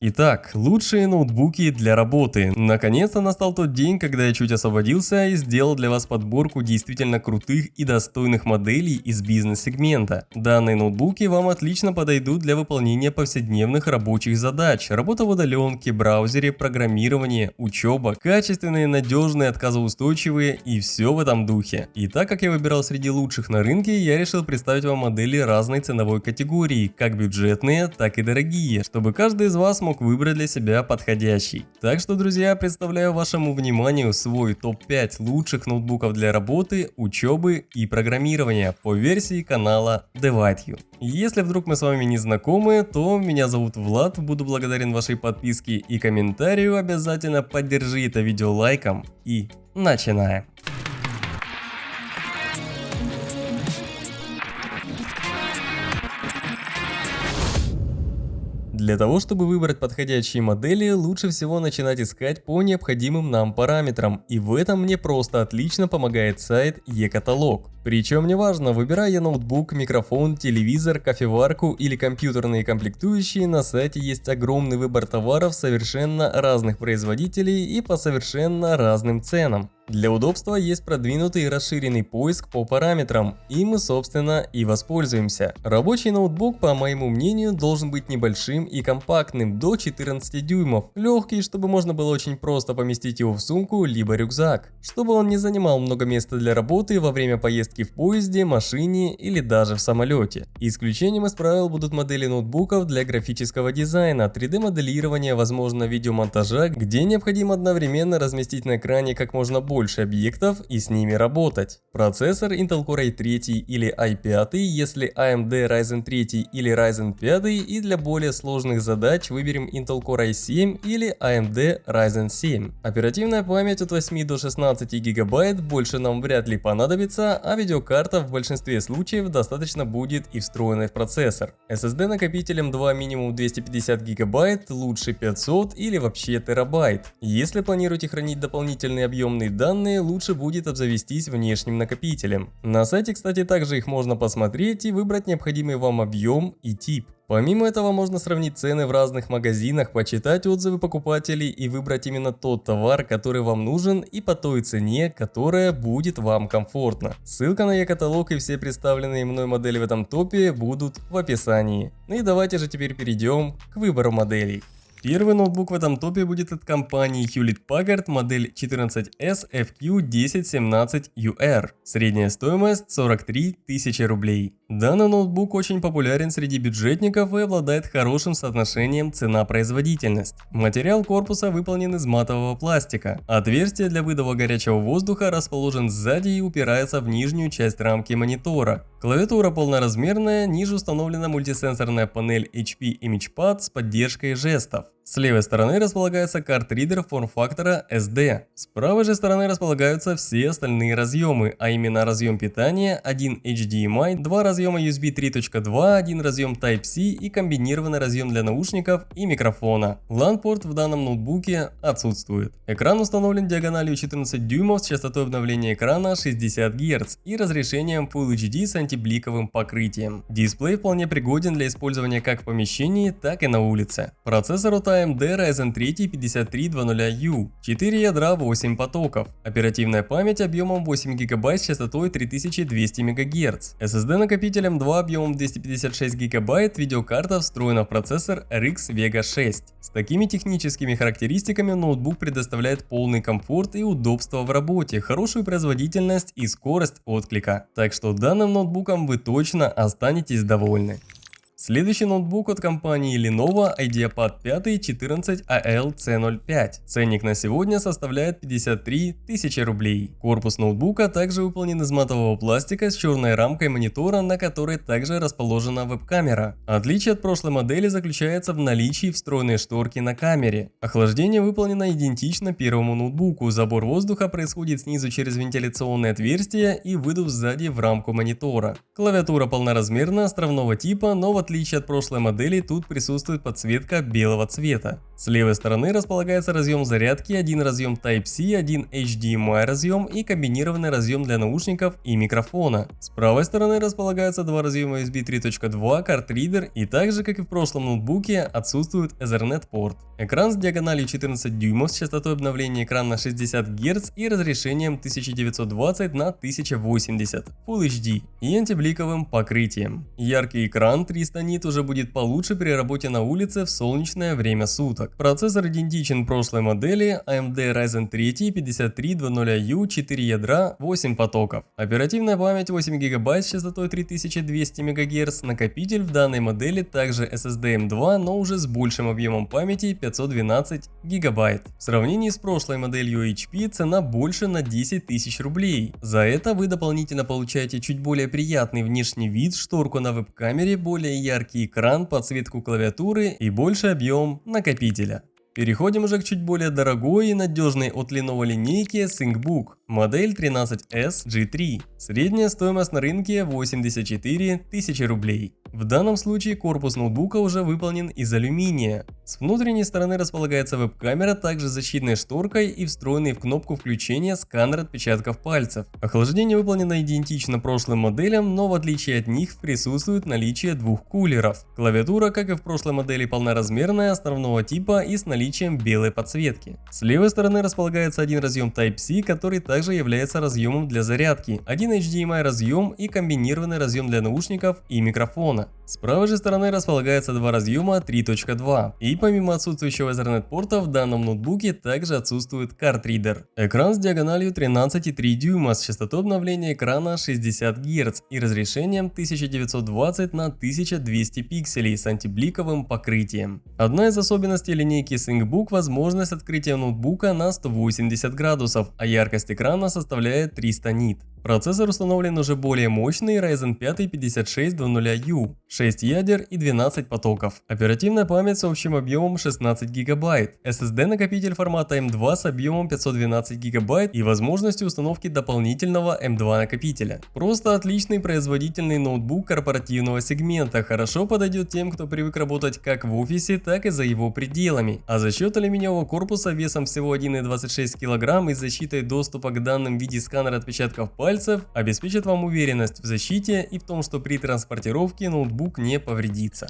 Итак, лучшие ноутбуки для работы. Наконец-то настал тот день, когда я чуть освободился и сделал для вас подборку действительно крутых и достойных моделей из бизнес-сегмента. Данные ноутбуки вам отлично подойдут для выполнения повседневных рабочих задач, работа в удаленке, браузере, программирование, учеба, качественные, надежные, отказоустойчивые и все в этом духе. И так как я выбирал среди лучших на рынке, я решил представить вам модели разной ценовой категории, как бюджетные, так и дорогие, чтобы каждый из вас мог выбрать для себя подходящий. Так что, друзья, представляю вашему вниманию свой топ-5 лучших ноутбуков для работы, учебы и программирования по версии канала DeWiteU. Если вдруг мы с вами не знакомы, то меня зовут Влад, буду благодарен вашей подписке и комментарию, обязательно поддержи это видео лайком и начинаем. Для того, чтобы выбрать подходящие модели, лучше всего начинать искать по необходимым нам параметрам, и в этом мне просто отлично помогает сайт eCatalog. Причем неважно, выбирая я ноутбук, микрофон, телевизор, кофеварку или компьютерные комплектующие, на сайте есть огромный выбор товаров совершенно разных производителей и по совершенно разным ценам. Для удобства есть продвинутый и расширенный поиск по параметрам, и мы собственно и воспользуемся. Рабочий ноутбук, по моему мнению, должен быть небольшим и компактным, до 14 дюймов, легкий, чтобы можно было очень просто поместить его в сумку либо рюкзак, чтобы он не занимал много места для работы во время поездки в поезде, машине или даже в самолете. Исключением из правил будут модели ноутбуков для графического дизайна, 3D-моделирования, возможно видеомонтажа, где необходимо одновременно разместить на экране как можно больше объектов и с ними работать. Процессор Intel Core i3 или i5, если AMD Ryzen 3 или Ryzen 5, и для более сложных задач выберем Intel Core i7 или AMD Ryzen 7. Оперативная память от 8 до 16 ГБ больше нам вряд ли понадобится, а видеокарта в большинстве случаев достаточно будет и встроенной в процессор. SSD накопителем 2 минимум 250 ГБ, лучше 500 или вообще терабайт. Если планируете хранить дополнительные объемные данные, лучше будет обзавестись внешним накопителем. На сайте, кстати, также их можно посмотреть и выбрать необходимый вам объем и тип. Помимо этого можно сравнить цены в разных магазинах, почитать отзывы покупателей и выбрать именно тот товар, который вам нужен и по той цене, которая будет вам комфортна. Ссылка на eCatalog и все представленные мной модели в этом топе будут в описании. Ну и давайте же теперь перейдем к выбору моделей. Первый ноутбук в этом топе будет от компании Hewlett-Packard, модель 14S FQ1017UR. Средняя стоимость 43 тысячи рублей. Данный ноутбук очень популярен среди бюджетников и обладает хорошим соотношением цена-производительность. Материал корпуса выполнен из матового пластика. Отверстие для выдува горячего воздуха расположен сзади и упирается в нижнюю часть рамки монитора. Клавиатура полноразмерная, ниже установлена мультисенсорная панель HP ImagePad с поддержкой жестов. С левой стороны располагается картридер форм-фактора SD. С правой же стороны располагаются все остальные разъемы, а именно разъем питания, один HDMI, два разъема USB 3.2, один разъем Type-C и комбинированный разъем для наушников и микрофона. LAN-порт в данном ноутбуке отсутствует. Экран установлен диагональю 14 дюймов с частотой обновления экрана 60 Гц и разрешением Full HD с антибликовым покрытием. Дисплей вполне пригоден для использования как в помещении, так и на улице. Процессор от AMD Ryzen 3 5300U, 4 ядра, 8 потоков. Оперативная память объемом 8 ГБ с частотой 3200 МГц. SSD накопителем 2 объемом 256 ГБ, видеокарта встроена в процессор RX Vega 6. С такими техническими характеристиками ноутбук предоставляет полный комфорт и удобство в работе, хорошую производительность и скорость отклика. Так что данным ноутбуком вы точно останетесь довольны. Следующий ноутбук от компании Lenovo IdeaPad 5 14AL-C05. Ценник на сегодня составляет 53 тысячи рублей. Корпус ноутбука также выполнен из матового пластика с черной рамкой монитора, на которой также расположена веб-камера. Отличие от прошлой модели заключается в наличии встроенной шторки на камере. Охлаждение выполнено идентично первому ноутбуку. Забор воздуха происходит снизу через вентиляционное отверстие и выдув сзади в рамку монитора. Клавиатура полноразмерная, островного типа, но в отличие от прошлой модели тут присутствует подсветка белого цвета. С левой стороны располагается разъем зарядки, один разъем Type-C, один HDMI разъем и комбинированный разъем для наушников и микрофона. С правой стороны располагаются два разъема USB 3.2, картридер и также, как и в прошлом ноутбуке, отсутствует Ethernet порт. Экран с диагональю 14 дюймов с частотой обновления экрана 60 Гц и разрешением 1920 на 1080 Full HD и антибликовым покрытием. Яркий экран 300 нит уже будет получше при работе на улице в солнечное время суток. Процессор идентичен прошлой модели AMD Ryzen 3 5300U, 4 ядра, 8 потоков. Оперативная память 8 ГБ с частотой 3200 МГц. Накопитель в данной модели также SSD M2, но уже с большим объемом памяти 512 ГБ. В сравнении с прошлой моделью HP цена больше на 10 тысяч рублей. За это вы дополнительно получаете чуть более приятный внешний вид, шторку на веб-камере, более яркий экран, подсветку клавиатуры и больший объем накопителя. Переходим уже к чуть более дорогой и надежной от Lenovo линейке ThinkBook, модель 13S G3. Средняя стоимость на рынке 84 тысячи рублей. В данном случае корпус ноутбука уже выполнен из алюминия. С внутренней стороны располагается веб-камера, также с защитной шторкой и встроенный в кнопку включения сканер отпечатков пальцев. Охлаждение выполнено идентично прошлым моделям, но в отличие от них присутствует наличие двух кулеров. Клавиатура, как и в прошлой модели, полноразмерная, основного типа и с наличием белой подсветки. С левой стороны располагается один разъем Type-C, который также является разъемом для зарядки, один HDMI разъем и комбинированный разъем для наушников и микрофона. С правой же стороны располагается два разъема 3.2, и помимо отсутствующего Ethernet порта в данном ноутбуке также отсутствует картридер. Экран с диагональю 13,3 дюйма с частотой обновления экрана 60 Гц и разрешением 1920 на 1200 пикселей с антибликовым покрытием. Одна из особенностей линейки ThinkBook – возможность открытия ноутбука на 180 градусов, а яркость экрана составляет 300 нит. Процессор установлен уже более мощный Ryzen 5 5600U, 6 ядер и 12 потоков. Оперативная память с общим объемом 16 ГБ, SSD-накопитель формата M2 с объемом 512 ГБ и возможностью установки дополнительного M2 накопителя. Просто отличный производительный ноутбук корпоративного сегмента, хорошо подойдет тем, кто привык работать как в офисе, так и за его пределами. А за счет алюминиевого корпуса весом всего 1,26 кг и защитой доступа к данным в виде сканера отпечатков пальцев обеспечит вам уверенность в защите и в том, что при транспортировке ноутбук не повредится.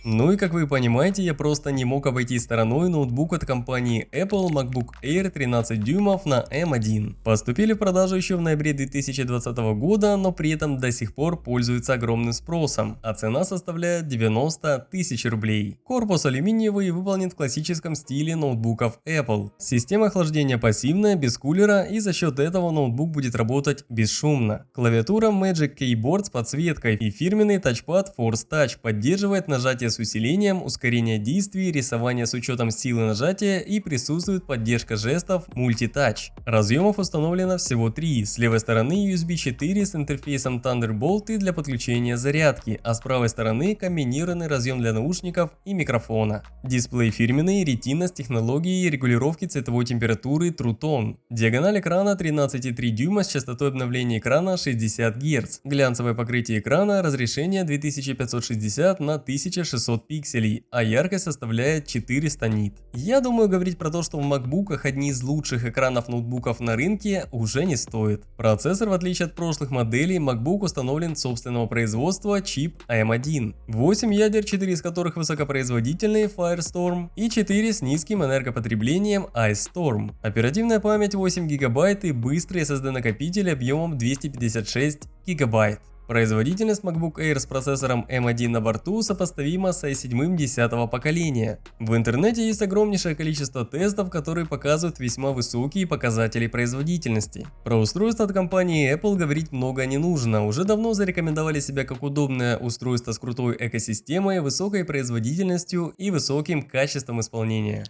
Ну и как вы понимаете, я просто не мог обойти стороной ноутбук от компании Apple MacBook Air 13 дюймов на M1. Поступили в продажу еще в ноябре 2020 года, но при этом до сих пор пользуются огромным спросом, а цена составляет 90 тысяч рублей. Корпус алюминиевый и выполнен в классическом стиле ноутбуков Apple. Система охлаждения пассивная, без кулера, и за счет этого ноутбук будет работать бесшумно. Клавиатура Magic Keyboard с подсветкой и фирменный тачпад Force Touch поддерживает нажатие с усилением, ускорение действий, рисование с учетом силы нажатия и присутствует поддержка жестов Multi-Touch. Разъемов установлено всего 3. С левой стороны USB 4 с интерфейсом Thunderbolt и для подключения зарядки, а с правой стороны комбинированный разъем для наушников и микрофона. Дисплей фирменный, Retina с технологией регулировки цветовой температуры True Tone. Диагональ экрана 13,3 дюйма с частотой обновления экрана 60 Гц. Глянцевое покрытие экрана, разрешение 2560 на 1600 пикселей, а яркость составляет 400 нит. Я думаю, говорить про то, что в макбуках одни из лучших экранов ноутбуков на рынке, уже не стоит. Процессор, в отличие от прошлых моделей, MacBook установлен собственного производства чип AM1. 8 ядер, 4 из которых высокопроизводительные Firestorm и 4 с низким энергопотреблением Ice Storm. Оперативная память 8 ГБ и быстрый SSD-накопитель объемом 256 ГБ. Производительность MacBook Air с процессором M1 на борту сопоставима с i7 10-го поколения. В интернете есть огромнейшее количество тестов, которые показывают весьма высокие показатели производительности. Про устройство от компании Apple говорить много не нужно, уже давно зарекомендовали себя как удобное устройство с крутой экосистемой, высокой производительностью и высоким качеством исполнения.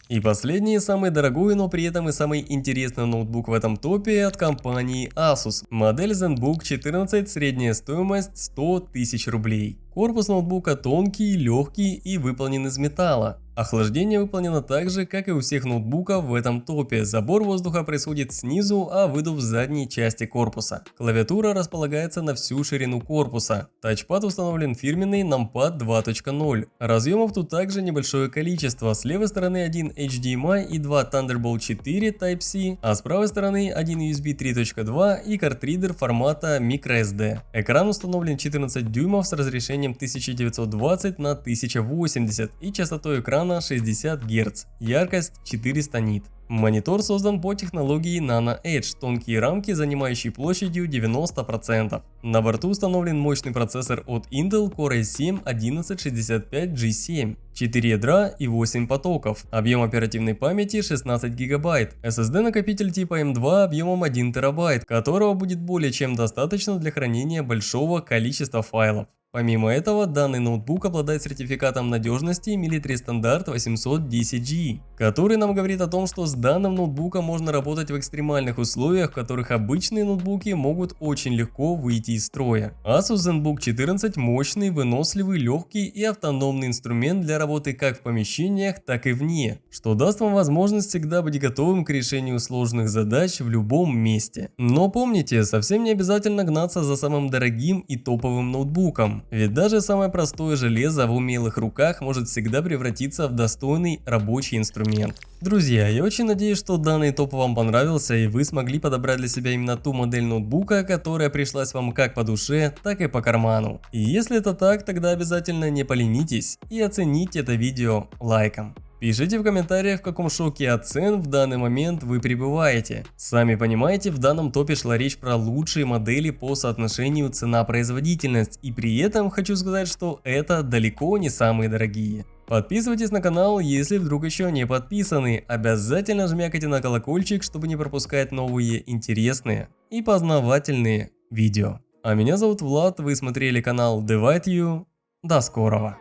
И последний, самый дорогой, но при этом и самый интересный ноутбук в этом топе от компании Asus. Модель ZenBook 14, средняя стоимость 100 тысяч рублей. Корпус ноутбука тонкий, легкий и выполнен из металла. Охлаждение выполнено так же, как и у всех ноутбуков в этом топе. Забор воздуха происходит снизу, а выдув в задней части корпуса. Клавиатура располагается на всю ширину корпуса. Тачпад установлен фирменный Numpad 2.0. Разъемов тут также небольшое количество. С левой стороны один HDMI и 2 Thunderbolt 4 Type-C, а с правой стороны один USB 3.2 и картридер формата microSD. Экран установлен 14 дюймов с разрешением 1920 на 1080 и частотой экрана 60 Гц, яркость 400 нит. Монитор создан по технологии Nano Edge, тонкие рамки, занимающие площадью 90%. На борту установлен мощный процессор от Intel Core i7-1165G7, 4 ядра и 8 потоков, объем оперативной памяти 16 ГБ, SSD-накопитель типа M2 объемом 1 ТБ, которого будет более чем достаточно для хранения большого количества файлов. Помимо этого, данный ноутбук обладает сертификатом надежности Military Standard 810G, который нам говорит о том, что с данным ноутбуком можно работать в экстремальных условиях, в которых обычные ноутбуки могут очень легко выйти из строя. Asus ZenBook 14 – мощный, выносливый, легкий и автономный инструмент для работы как в помещениях, так и вне, что даст вам возможность всегда быть готовым к решению сложных задач в любом месте. Но помните, совсем не обязательно гнаться за самым дорогим и топовым ноутбуком. Ведь даже самое простое железо в умелых руках может всегда превратиться в достойный рабочий инструмент. Друзья, я очень надеюсь, что данный топ вам понравился и вы смогли подобрать для себя именно ту модель ноутбука, которая пришлась вам как по душе, так и по карману. И если это так, тогда обязательно не поленитесь и оцените это видео лайком. Пишите в комментариях, в каком шоке от цен в данный момент вы пребываете. Сами понимаете, в данном топе шла речь про лучшие модели по соотношению цена-производительность, и при этом хочу сказать, что это далеко не самые дорогие. Подписывайтесь на канал, если вдруг еще не подписаны. Обязательно жмякайте на колокольчик, чтобы не пропускать новые интересные и познавательные видео. А меня зовут Влад, вы смотрели канал Divide You. До скорого!